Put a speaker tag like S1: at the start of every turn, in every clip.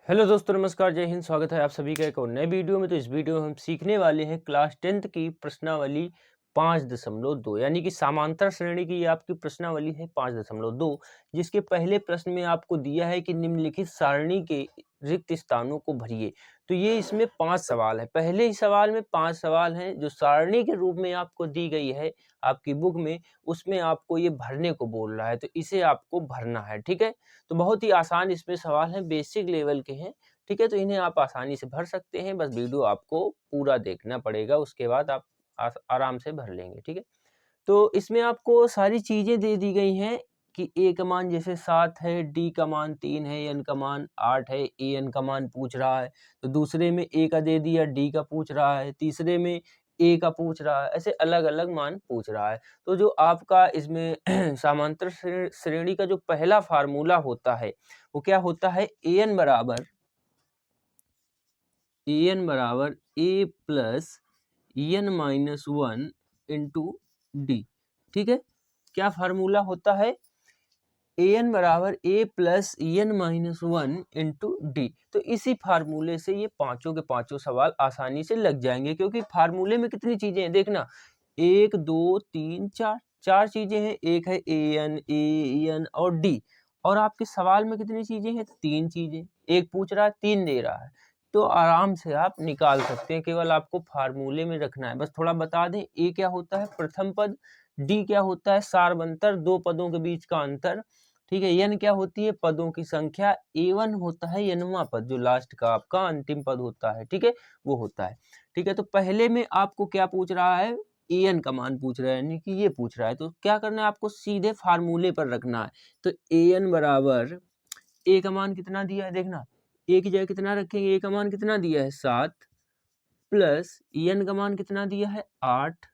S1: Hello दोस्तों, नमस्कार, जय हिंद। स्वागत है आप सभी का एक और नए वीडियो में। तो इस वीडियो में हम सीखने वाले हैं क्लास 10th की प्रश्नावली 5.2, यानी कि समांतर श्रेणी की ये आपकी प्रश्नावली है 5.2, जिसके पहले प्रश्न में आपको दिया है कि निम्नलिखित सारणी के रिक्त स्थानों को भरिए। तो ये इसमें 5 सवाल है। पहले ही सवाल में 5 सवाल हैं जो सारणी के रूप में आपको दी गई है आपकी बुक में, उसमें आपको ये भरने को बोल रहा है, तो इसे आपको भरना है। ठीक है, तो बहुत ही आसान इसमें सवाल हैं, बेसिक लेवल के हैं। ठीक है, तो इन्हें आप आसानी से भर सकते हैं, बस वीडियो आपको पूरा देखना पड़ेगा, उसके बाद आप आराम से भर लेंगे। ठीक है, तो इसमें आपको सारी चीज़ें दे दी गई हैं कि ए का मान जैसे 7 है, डी का मान 3 है, एन का मान 8 है, ए एन का मान पूछ रहा है। तो दूसरे में ए का दे दिया, डी का पूछ रहा है, तीसरे में ए का पूछ रहा है, ऐसे अलग-अलग मान पूछ रहा है। तो जो आपका इसमें समांतर श्रेणी का जो पहला फ़ॉर्मूला होता है, वो क्या होता है? A A plus N minus 1 into D. ठीक है, क्या फार्मूला होता है? A plus N minus 1 into D. तो इसी फार्मूले से ये पांचों के पांचों सवाल आसानी से लग जाएंगे, क्योंकि फार्मूले में कितनी चीजें हैं देखना, 1 2 3 4, चार चीजें हैं। एक है ए एन और डी, और आपके सवाल में कितनी चीजें हैं? 3 चीजें। एक पूछ रहा है, 3 दे रहा है, तो आराम से आप निकाल सकते हैं। केवल आपको फार्मूले में रखना है। बस थोड़ा बता दें, ए क्या होता है? प्रथम पद। डी क्या होता है? सार्वंतर, दो पदों के बीच का अंतर। ठीक है, एन क्या होती है? पदों की संख्या। ए1 होता है एनवां पद, जो लास्ट का आपका अंतिम पद होता है। ठीक है, वो होता है। ठीक है, तो पहले में आपको क्या पूछ रहा है? एन का मान पूछ रहा है, यानी कि ये पूछ रहा है। तो क्या करना है आपको? सीधे फार्मूले पर रखना है। तो एन बराबर, ए का मान कितना दिया है देखना, ए की जगह कितना रखेंगे? ए का मान कितना दिया है? 7, प्लस एन का मान कितना दिया है? 8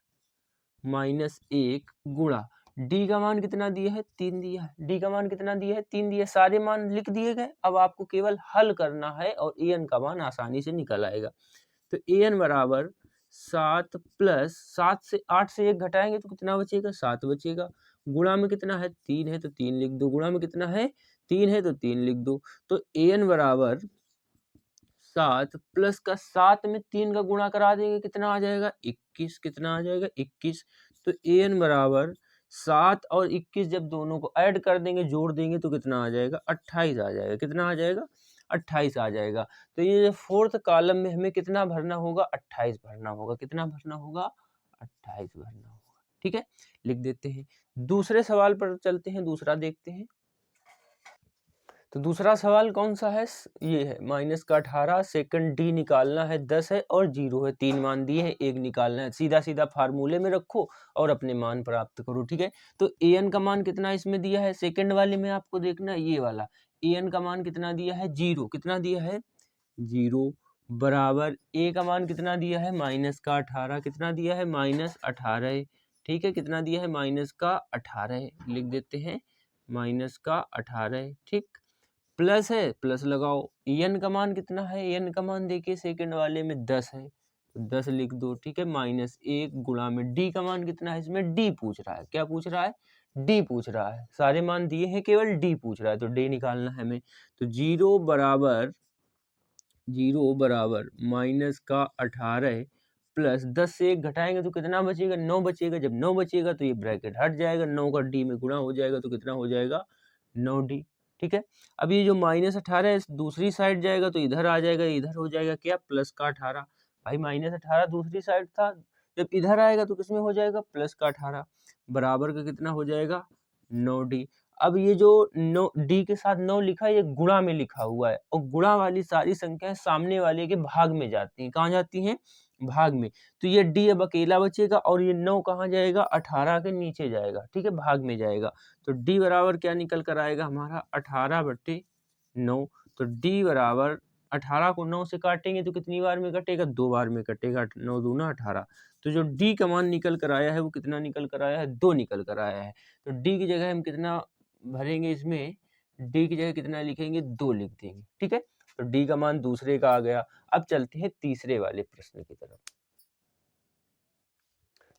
S1: माइनस 1 गुणा डी का मान कितना दिया है? 3 दिया है। डी का मान कितना दिया है? 3 दिया है। सारे मान लिख दिए गए। अब आपको केवल हल करना है और ए एन का मान आसानी से निकल आएगा। तो ए एन बराबर 7 प्लस 7 से 8 से 1 घटाएंगे तो कितना बचेगा? 7 बचेगा। गुणा में कितना है? 3 है तो 3 लिख दो। गुणा में कितना है? 3 है तो 3 लिख दो। तो ए एन बराबर 7 प्लस का 7 में 3 का गुणा करा देंगे, कितना आ जाएगा? 21। कितना आ जाएगा? 21। तो ए एन बराबर 7 और 21 जब दोनों को ऐड कर देंगे, जोड़ देंगे, तो कितना आ जाएगा? 28 आ जाएगा। कितना आ जाएगा? 28 आ जाएगा। तो ये जो फोर्थ कॉलम में हमें कितना भरना होगा? 28 भरना होगा। कितना भरना होगा? 28 भरना होगा। ठीक है, लिख देते हैं। दूसरे सवाल पर चलते हैं, दूसरा देखते हैं। तो दूसरा सवाल कौन सा है? ये है माइनस का 18, सेकंड डी निकालना है, 10 है और 0 है। 3 मान दिए हैं, 1 निकालना है। सीधा सीधा फार्मूले में रखो और अपने मान प्राप्त करो। ठीक है, तो ए एन का मान कितना इसमें दिया है? सेकंड वाले में आपको देखना है, ये वाला ए एन का मान कितना दिया है? 0। कितना दिया है? 0 बराबर ए का मान कितना दिया है? माइनस का 18। कितना दिया है? माइनस 18। ठीक है, कितना दिया है? माइनस का 18 लिख देते हैं, माइनस का 18। ठीक, प्लस है, प्लस लगाओ। एन का मान कितना है? एन का मान देखिए सेकंड वाले में 10 है, तो 10 लिख दो। ठीक है, माइनस 1 गुणा में डी का मान कितना है? इसमें डी पूछ रहा है। क्या पूछ रहा है? डी पूछ रहा है। सारे मान दिए हैं, केवल डी पूछ रहा है, तो डी निकालना है हमें। तो 0 बराबर माइनस का 18 प्लस 10 से 1 घटाएंगे तो कितना बचेगा? 9 बचेगा। जब 9 बचेगा तो ये ब्रैकेट हट जाएगा, 9 का डी में गुणा हो जाएगा, तो कितना हो जाएगा? 9D। ठीक है, अब ये जो माइनस 18 दूसरी साइड जाएगा तो इधर आ जाएगा, इधर हो जाएगा क्या? प्लस का 18। भाई माइनस 18 दूसरी साइड था, जब इधर आएगा तो किसमें हो जाएगा? प्लस का 18 बराबर का कितना हो जाएगा? 9D। अब ये जो 9 डी के साथ 9 लिखा है, ये गुणा में लिखा हुआ है, और गुणा वाली सारी संख्याएं सामने वाले के भाग में जाती हैं। कहाँ जाती हैं? भाग में। तो ये डी अब अकेला बचेगा, और ये 9 कहाँ जाएगा? 18 के नीचे जाएगा। ठीक है, भाग में जाएगा। तो डी बराबर क्या निकल कर आएगा हमारा? 18/9। तो डी बराबर 18 को 9 से काटेंगे तो कितनी बार में कटेगा? 2 बार में कटेगा। 9 दूना 18। तो जो डी का मान निकल कर आया है वो कितना निकल कर आया है? 2 निकल कर आया है। तो डी की जगह हम कितना भरेंगे इसमें? डी की जगह कितना लिखेंगे? 2 लिख देंगे। ठीक है, तो डी का मान दूसरे का आ गया। अब चलते हैं तीसरे वाले प्रश्न की तरफ।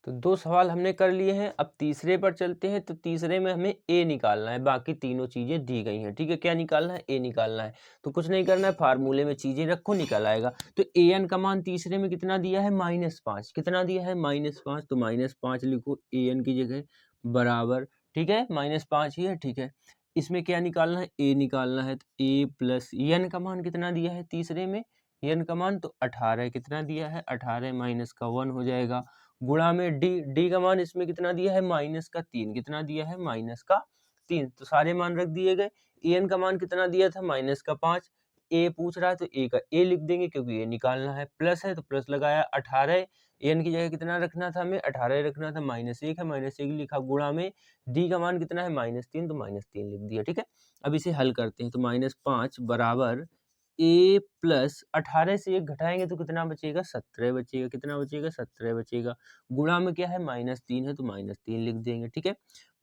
S1: तो 2 सवाल हमने कर लिए हैं। अब तीसरे पर चलते हैं। तो तीसरे में हमें ए निकालना है, बाकी तीनों चीज़ें दी गई हैं। ठीक है, क्या निकालना है? ए निकालना है। तो कुछ नहीं करना है, फार्मूले में चीज़ें रखो, निकल आएगा। तो an का मान तीसरे में कितना दिया है? -5। कितना दिया है? -5। तो -5 लिखो an की जगह, बराबर, ठीक है, -5 ही है, ठीक है। इसमें क्या निकालना है? ए निकालना है। तो a प्लस n का मान कितना दिया है तीसरे में? n का मान तो 18 कितना दिया है? 18 माइनस का 1 हो जाएगा, गुणा में डी का मान इसमें कितना दिया है? -3। कितना दिया है? -3। तो सारे मान रख दिए गए। एन का मान कितना दिया था? -5। ए पूछ रहा है तो ए का ए लिख देंगे क्योंकि ए निकालना है। प्लस है तो प्लस लगाया, 18 एन की जगह कितना रखना था? हमें 18 रखना था। -1 है, -1 लिखा, गुणा में डी का मान कितना है? -3, तो -3 लिख दिया। ठीक है, अब इसे हल करते हैं। तो -5 बराबर ए प्लस 18 से 1 घटाएंगे तो कितना बचेगा? 17 बचेगा। कितना बचेगा? 17 बचेगा। गुणा में क्या है? -3 है तो -3 लिख देंगे। ठीक है,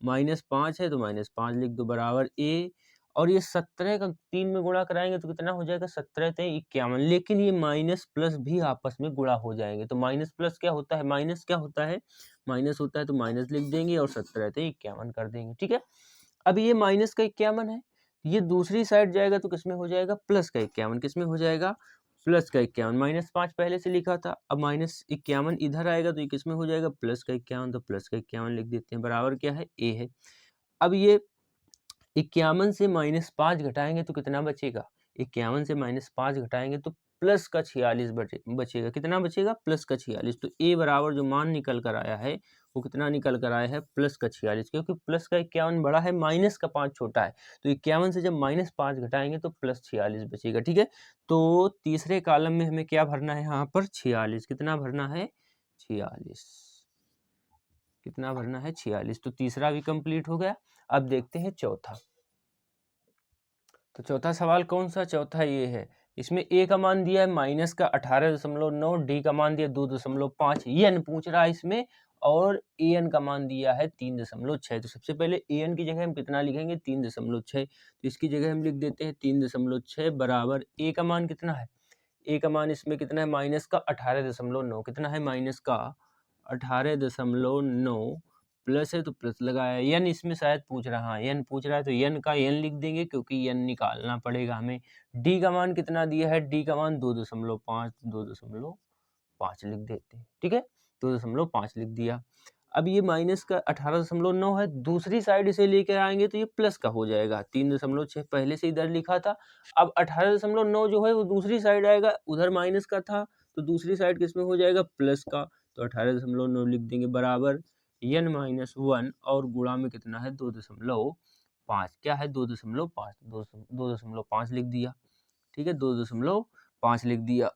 S1: -5 है तो -5 लिख दो, बराबर ए, और ये 17 का 3 में गुणा कराएंगे तो कितना हो जाएगा? 17 ते 51। लेकिन ये माइनस प्लस भी आपस में गुणा हो जाएंगे। तो माइनस प्लस क्या होता है? माइनस क्या होता है? माइनस होता है, तो माइनस लिख देंगे और 17 ते 51 कर देंगे। ठीक है, अब ये माइनस का 51 है, ये दूसरी साइड जाएगा तो किसमें हो जाएगा? प्लस का 51। किसमें हो जाएगा? प्लस का 51। -5 पहले से लिखा था, अब -51 इधर आएगा तो ये किसमें हो जाएगा? प्लस का 51। तो प्लस का 51 लिख देते हैं, बराबर क्या है? ए है। अब ये 51 से -5 घटाएंगे तो कितना बचेगा? 51 से -5 घटाएंगे तो प्लस का 46 बचेगा। कितना बचेगा? प्लस का 46। तो ए बराबर जो मान निकल कर आया है वो कितना निकल कर आया है? प्लस का 46, क्योंकि प्लस का 51 बड़ा है, माइनस का 5 छोटा है। तो 51 से जब -5 घटाएंगे तो प्लस 46 बचेगा। ठीक है, तो तीसरे कॉलम में हमें क्या भरना है? यहाँ पर 46। कितना भरना है? 46। कितना भरना है? 46। तो तीसरा भी कंप्लीट हो गया। अब देखते हैं चौथा। तो चौथा सवाल कौन सा? चौथा ये है, इसमें ए का मान दिया है माइनस का 18.9, डी का मान दिया 2.5, एन पूछ रहा है इसमें, और ए एन का मान दिया है 3.6। तो सबसे पहले ए एन की जगह हम कितना लिखेंगे? 3.6। तो इसकी जगह हम लिख देते हैं 3.6 बराबर ए का मान कितना है? ए का मान इसमें कितना है? माइनस का 18.9। कितना है? माइनस का 18.9, प्लस है तो प्लस लगाया। एन इसमें शायद पूछ रहा है, एन पूछ रहा है तो एन का एन लिख देंगे क्योंकि एन निकालना पड़ेगा हमें। डी का मान कितना दिया है? डी का मान 2.5, 2.5 लिख देते हैं। ठीक है, 2.5 लिख दिया। अब ये माइनस का 18.9 है, दूसरी साइड इसे लेकर आएंगे तो ये प्लस का हो जाएगा। 3.6 पहले से इधर लिखा था, अब 18.9 जो है वो दूसरी साइड आएगा, उधर माइनस का था तो दूसरी साइड किसमें हो जाएगा? प्लस का। तो 18.9 लिख देंगे, बराबर n-1, और गुणा में कितना है? 2.5। क्या है? 2.5, 2.5 लिख दिया। ठीक है, 2.5 लिख दिया।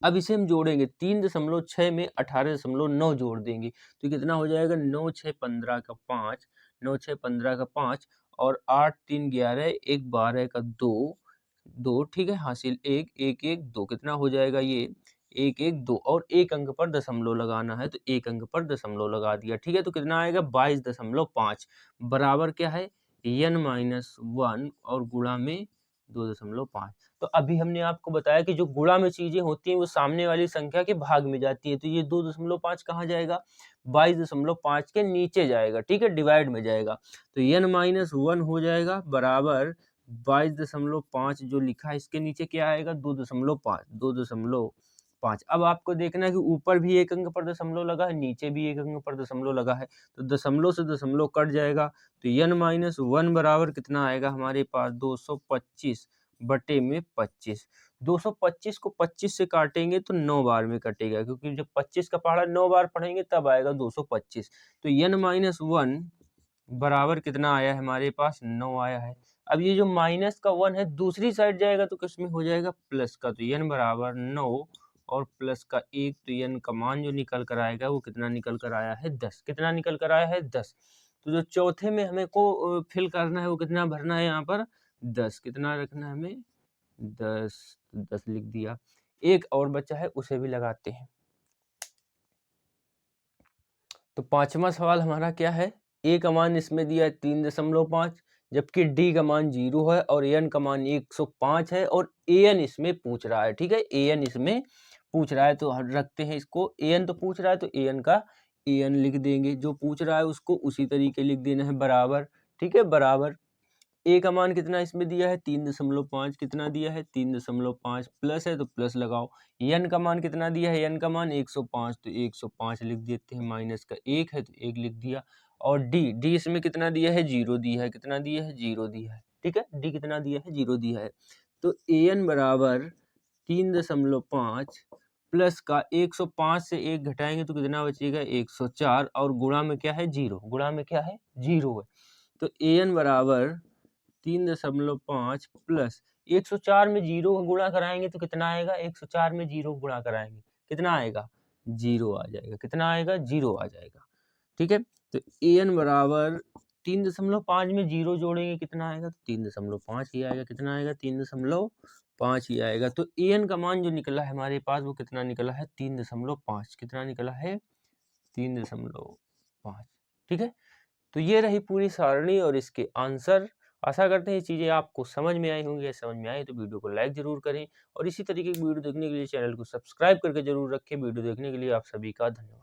S1: अब इसे हम जोड़ेंगे, 3.6 में 18.9 जोड़ देंगे तो कितना हो जाएगा? 9 6 15 का 5, 9 6 15 का 5, और 8 3 11, 1 12 का 2, 2, ठीक है, हासिल 1 1 1 2, कितना हो जाएगा? ये 1 1 2, और एक अंक पर दशमलव लगाना है तो एक अंक पर दशमलव लगा दिया। ठीक है, तो कितना आएगा? 22.5, बराबर क्या है? n-1, और गुणा में 2.5। तो अभी हमने आपको बताया कि जो गुणा में चीजें होती हैं वो सामने वाली संख्या के भाग में जाती है। तो ये 2.5 कहाँ जाएगा? 22.5 के नीचे जाएगा। ठीक है, डिवाइड में जाएगा। तो n-1 हो जाएगा, बराबर 22.5 जो लिखा है इसके नीचे क्या आएगा? 2.5, 2.5। अब आपको देखना है कि ऊपर भी एक अंक पर दशमलव लगा है, नीचे भी एक अंक पर दशमलव लगा है, तो दशमलव से दशमलव कट जाएगा। तो n-1 बराबर कितना आएगा हमारे पास? 225 बटे में 25। 225 को 25 से काटेंगे तो 9 बार में कटेगा, क्योंकि जब 25 का पहाड़ा 9 बार पढ़ेंगे तब आएगा 225। तो n-1 बराबर कितना आया है हमारे पास? 9 आया है। अब ये जो माइनस का 1 है दूसरी साइड जाएगा तो किसमें हो जाएगा? प्लस का। तो n बराबर 9 और प्लस का 1, तो n का मान जो निकल कर आएगा वो कितना निकल कर आया है? 10। कितना निकल कर आया है? 10। तो जो चौथे में हमें को फिल करना है वो कितना भरना है? यहाँ पर 10। कितना रखना है हमें? 10। 10 लिख दिया। एक और बचा है, उसे भी लगाते हैं। तो पांचवा सवाल हमारा क्या है? ए का मान इसमें दिया है 3.5, जबकि डी का मान 0 है और एन का मान 105 है, और एन इसमें पूछ रहा है। ठीक है, एन इसमें पूछ रहा है तो रखते हैं इसको, an तो पूछ रहा है तो an का an लिख देंगे, जो पूछ रहा है उसको उसी तरीके लिख देना है, बराबर। ठीक है, बराबर a का मान कितना इसमें दिया है 3.5, कितना दिया है 3.5, प्लस है तो प्लस लगाओ। n का मान कितना दिया है, n का मान 105 तो 105 लिख देते हैं, माइनस का 1 है तो 1 लिख दिया। और d इसमें कितना दिया है 0 दिया है, कितना दिया है 0 दिया है। ठीक है, d कितना दिया है 0 दिया है। तो an बराबर 3.5 प्लस का 105 से 1 घटाएंगे तो कितना बचेगा 104, और गुणा में क्या है 0, गुणा में क्या है 0 है। तो an बराबर 3.5 प्लस 104 में 0 गुणा कराएंगे तो कितना आएगा, 104 में 0 गुणा कराएंगे कितना आएगा 0 आ जाएगा, कितना आएगा 0 आ जाएगा। ठीक है, तो an बराबर 3.5 में 0 जोड़ेंगे कितना आएगा, तो 3.5 ही आएगा, कितना आएगा 3.5 ही आएगा। तो an का मान जो निकला है हमारे पास वो कितना निकला है 3.5, कितना निकला है 3.5। ठीक है, तो ये रही पूरी सारणी और इसके आंसर। आशा करते हैं ये चीज़ें आपको समझ में आई होंगी। समझ में आई तो वीडियो को लाइक ज़रूर करें और इसी तरीके की वीडियो देखने के लिए चैनल को सब्सक्राइब करके ज़रूर रखें। वीडियो देखने के लिए आप सभी का धन्यवाद।